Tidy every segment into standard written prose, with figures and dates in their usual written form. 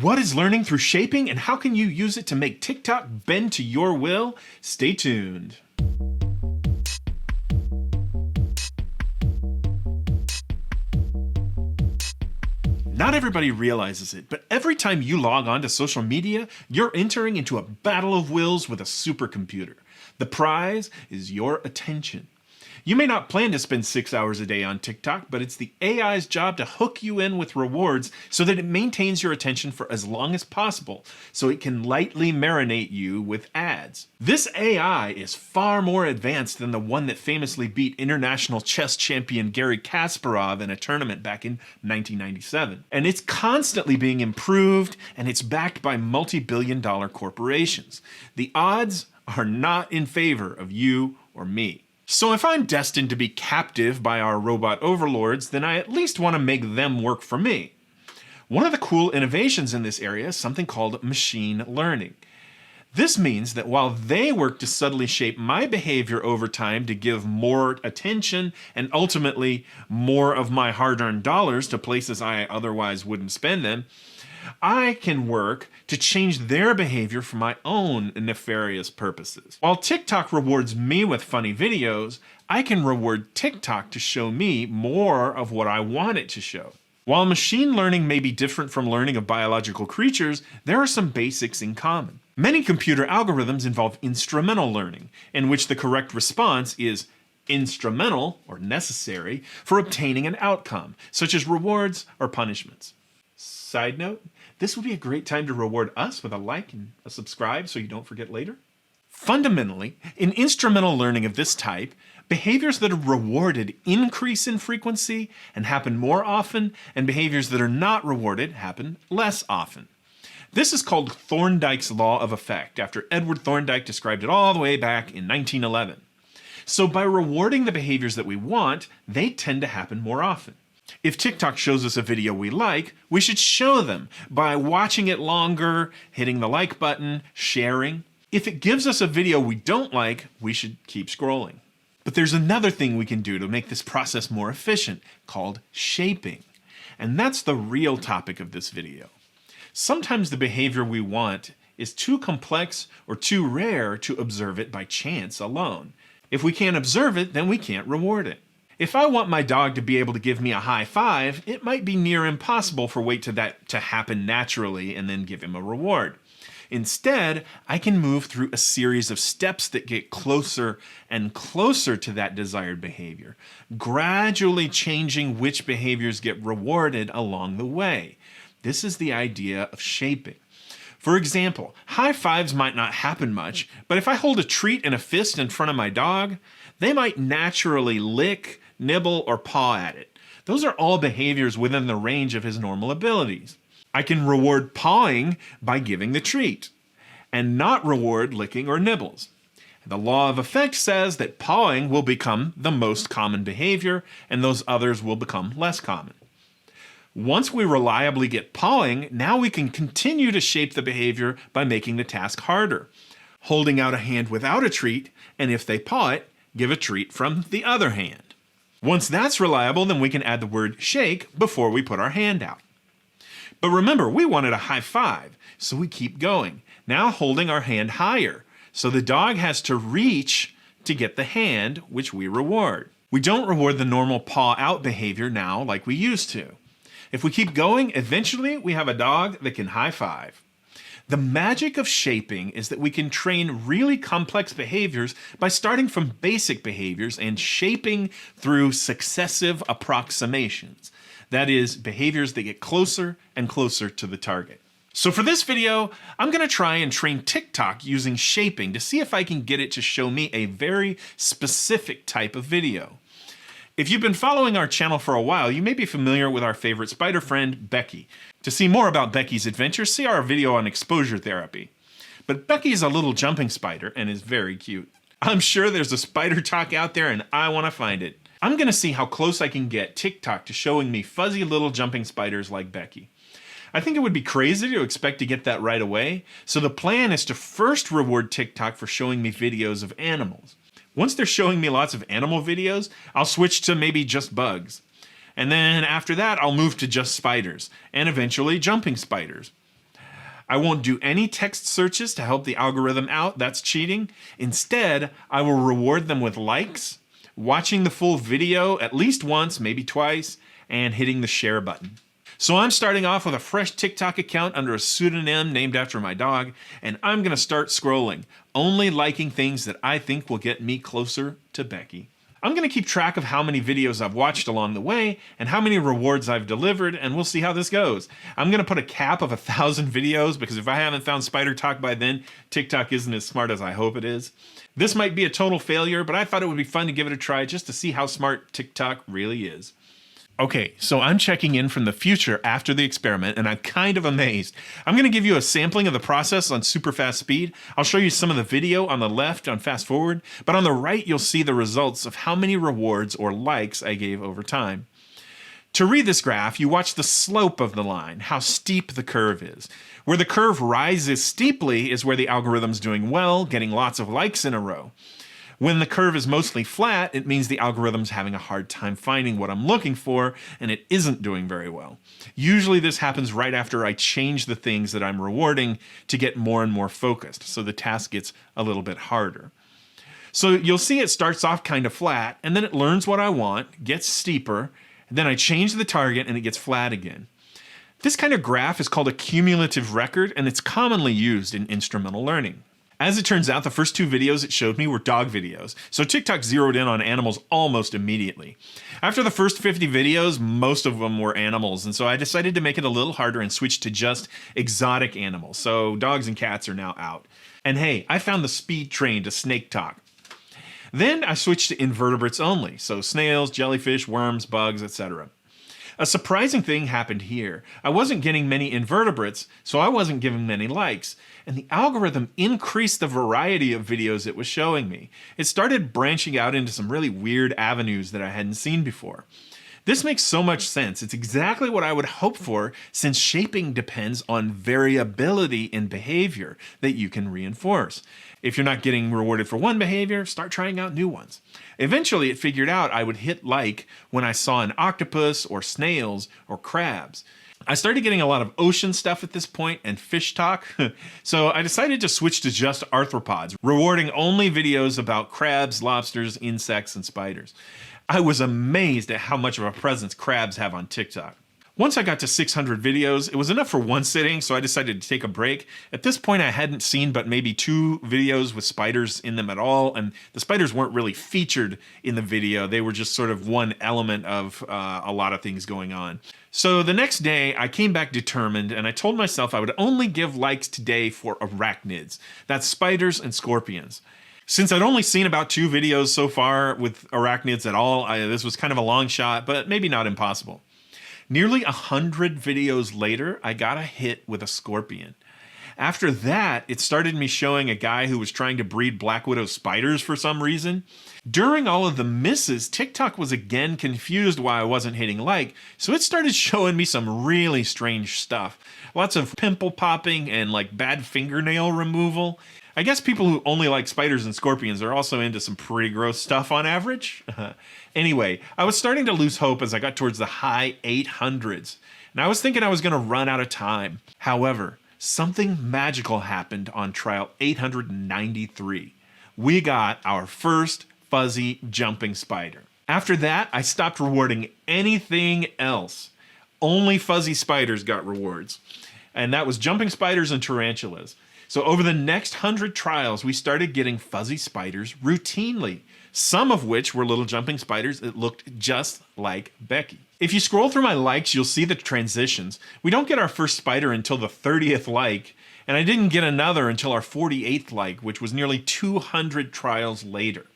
What is learning through shaping, and how can you use it to make TikTok bend to your will? Stay tuned. Not everybody realizes it, but every time you log on to social media, you're entering into a battle of wills with a supercomputer. The prize is your attention. You may not plan to spend 6 hours a day on TikTok, but it's the AI's job to hook you in with rewards so that it maintains your attention for as long as possible, so it can lightly marinate you with ads. This AI is far more advanced than the one that famously beat international chess champion Garry Kasparov in a tournament back in 1997. And it's constantly being improved, and it's backed by multi-billion-dollar corporations. The odds are not in favor of you or me. So if I'm destined to be captive by our robot overlords, then I at least want to make them work for me. One of the cool innovations in this area is something called machine learning. This means that while they work to subtly shape my behavior over time to give more attention and ultimately more of my hard-earned dollars to places I otherwise wouldn't spend them, I can work to change their behavior for my own nefarious purposes. While TikTok rewards me with funny videos, I can reward TikTok to show me more of what I want it to show. While machine learning may be different from learning of biological creatures, there are some basics in common. Many computer algorithms involve instrumental learning, in which the correct response is instrumental or necessary for obtaining an outcome, such as rewards or punishments. Side note, this would be a great time to reward us with a like and a subscribe so you don't forget later. Fundamentally, in instrumental learning of this type, behaviors that are rewarded increase in frequency and happen more often, and behaviors that are not rewarded happen less often. This is called Thorndike's law of effect, after Edward Thorndike described it all the way back in 1911. So by rewarding the behaviors that we want, they tend to happen more often. If TikTok shows us a video we like, we should show them by watching it longer, hitting the like button, sharing. If it gives us a video we don't like, we should keep scrolling. But there's another thing we can do to make this process more efficient, called shaping. And that's the real topic of this video. Sometimes the behavior we want is too complex or too rare to observe it by chance alone. If we can't observe it, then we can't reward it. If I want my dog to be able to give me a high five, it might be near impossible for that to happen naturally and then give him a reward. Instead, I can move through a series of steps that get closer and closer to that desired behavior, gradually changing which behaviors get rewarded along the way. This is the idea of shaping. For example, high fives might not happen much, but if I hold a treat in a fist in front of my dog, they might naturally lick, nibble, or paw at it. Those are all behaviors within the range of his normal abilities. I can reward pawing by giving the treat, and not reward licking or nibbles. The law of effect says that pawing will become the most common behavior, and those others will become less common. Once we reliably get pawing, now we can continue to shape the behavior by making the task harder. Holding out a hand without a treat, and if they paw it, give a treat from the other hand. Once that's reliable, then we can add the word shake before we put our hand out. But remember, we wanted a high five, so we keep going, now holding our hand higher, so the dog has to reach to get the hand, which we reward. We don't reward the normal paw out behavior now like we used to. If we keep going, eventually we have a dog that can high five. The magic of shaping is that we can train really complex behaviors by starting from basic behaviors and shaping through successive approximations. That is, behaviors that get closer and closer to the target. So for this video, I'm going to try and train TikTok using shaping to see if I can get it to show me a very specific type of video. If you've been following our channel for a while, you may be familiar with our favorite spider friend, Becky. To see more about Becky's adventures, see our video on exposure therapy. But Becky is a little jumping spider and is very cute. I'm sure there's a spider talk out there and I want to find it. I'm going to see how close I can get TikTok to showing me fuzzy little jumping spiders like Becky. I think it would be crazy to expect to get that right away, so the plan is to first reward TikTok for showing me videos of animals. Once they're showing me lots of animal videos, I'll switch to maybe just bugs. And then after that, I'll move to just spiders, and eventually jumping spiders. I won't do any text searches to help the algorithm out. That's cheating. Instead, I will reward them with likes, watching the full video at least once, maybe twice, and hitting the share button. So I'm starting off with a fresh TikTok account under a pseudonym named after my dog, and I'm going to start scrolling, only liking things that I think will get me closer to Becky. I'm going to keep track of how many videos I've watched along the way and how many rewards I've delivered, and we'll see how this goes. I'm going to put a cap of 1,000 videos because if I haven't found Spider Talk by then, TikTok isn't as smart as I hope it is. This might be a total failure, but I thought it would be fun to give it a try just to see how smart TikTok really is. Okay, so I'm checking in from the future after the experiment, and I'm kind of amazed. I'm going to give you a sampling of the process on super fast speed. I'll show you some of the video on the left on fast forward, but on the right you'll see the results of how many rewards or likes I gave over time. To read this graph, you watch the slope of the line, how steep the curve is. Where the curve rises steeply is where the algorithm's doing well, getting lots of likes in a row. When the curve is mostly flat, it means the algorithm's having a hard time finding what I'm looking for, and it isn't doing very well. Usually this happens right after I change the things that I'm rewarding to get more and more focused, so the task gets a little bit harder. So you'll see it starts off kind of flat, and then it learns what I want, gets steeper, and then I change the target and it gets flat again. This kind of graph is called a cumulative record, and it's commonly used in instrumental learning. As it turns out, the first 2 videos it showed me were dog videos, so TikTok zeroed in on animals almost immediately. After the first 50 videos, most of them were animals, and so I decided to make it a little harder and switch to just exotic animals, so dogs and cats are now out. And hey, I found the speed train to snake talk. Then I switched to invertebrates only, so snails, jellyfish, worms, bugs, etc. A surprising thing happened here. I wasn't getting many invertebrates, so I wasn't giving many likes, and the algorithm increased the variety of videos it was showing me. It started branching out into some really weird avenues that I hadn't seen before. This makes so much sense. It's exactly what I would hope for, since shaping depends on variability in behavior that you can reinforce. If you're not getting rewarded for one behavior, start trying out new ones. Eventually, it figured out I would hit like when I saw an octopus or snails or crabs. I started getting a lot of ocean stuff at this point and fish talk, so I decided to switch to just arthropods, rewarding only videos about crabs, lobsters, insects, and spiders. I was amazed at how much of a presence crabs have on TikTok. Once I got to 600 videos, it was enough for one sitting, so I decided to take a break. At this point, I hadn't seen but maybe 2 videos with spiders in them at all, and the spiders weren't really featured in the video. They were just sort of one element of a lot of things going on. So the next day, I came back determined, and I told myself I would only give likes today for arachnids. That's spiders and scorpions. Since I'd only seen about 2 videos so far with arachnids at all, this was kind of a long shot, but maybe not impossible. Nearly 100 videos later, I got a hit with a scorpion. After that, it started me showing a guy who was trying to breed black widow spiders for some reason. During all of the misses, TikTok was again confused why I wasn't hitting like, so it started showing me some really strange stuff. Lots of pimple popping and like bad fingernail removal. I guess people who only like spiders and scorpions are also into some pretty gross stuff on average. Anyway, I was starting to lose hope as I got towards the high 800s, and I was thinking I was going to run out of time. However, something magical happened on trial 893. We got our first fuzzy jumping spider. After that, I stopped rewarding anything else. Only fuzzy spiders got rewards, and that was jumping spiders and tarantulas. So over the next 100 trials, we started getting fuzzy spiders routinely, some of which were little jumping spiders that looked just like Becky. If you scroll through my likes, you'll see the transitions. We don't get our first spider until the 30th like, and I didn't get another until our 48th like, which was nearly 200 trials later.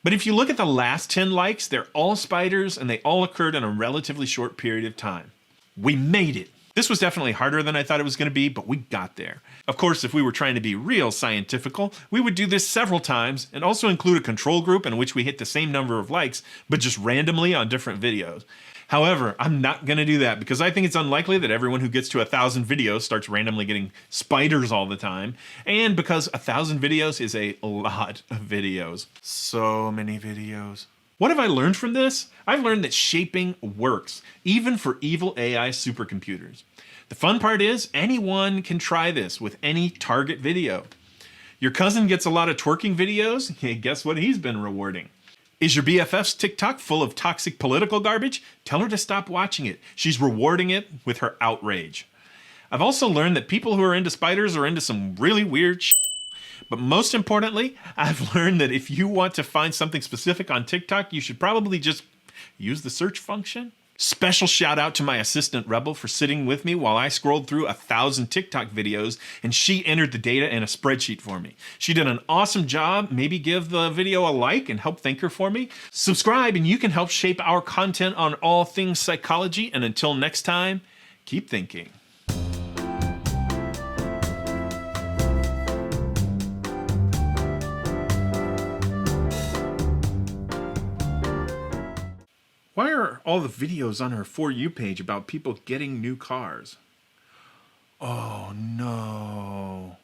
But if you look at the last 10 likes, they're all spiders, and they all occurred in a relatively short period of time. We made it! This was definitely harder than I thought it was going to be, but we got there. Of course, if we were trying to be real scientifical, we would do this several times and also include a control group in which we hit the same number of likes, but just randomly on different videos. However, I'm not going to do that because I think it's unlikely that everyone who gets to 1,000 videos starts randomly getting spiders all the time, and because 1,000 videos is a lot of videos. So many videos. What have I learned from this? I've learned that shaping works, even for evil AI supercomputers. The The fun part is anyone can try this with any target video. Your cousin gets a lot of twerking videos? Hey, guess what he's been rewarding? Is your BFF's TikTok full of toxic political garbage? Tell her to stop watching it. She's rewarding it with her outrage. I've also learned that people who are into spiders are into some really weird shit. But most importantly, I've learned that if you want to find something specific on TikTok, you should probably just use the search function. Special shout out to my assistant Rebel for sitting with me while I scrolled through 1,000 TikTok videos and she entered the data in a spreadsheet for me. She did an awesome job. Maybe give the video a like and help thank her for me. Subscribe and you can help shape our content on all things psychology. And until next time, keep thinking. Why are all the videos on her For You page about people getting new cars? Oh no.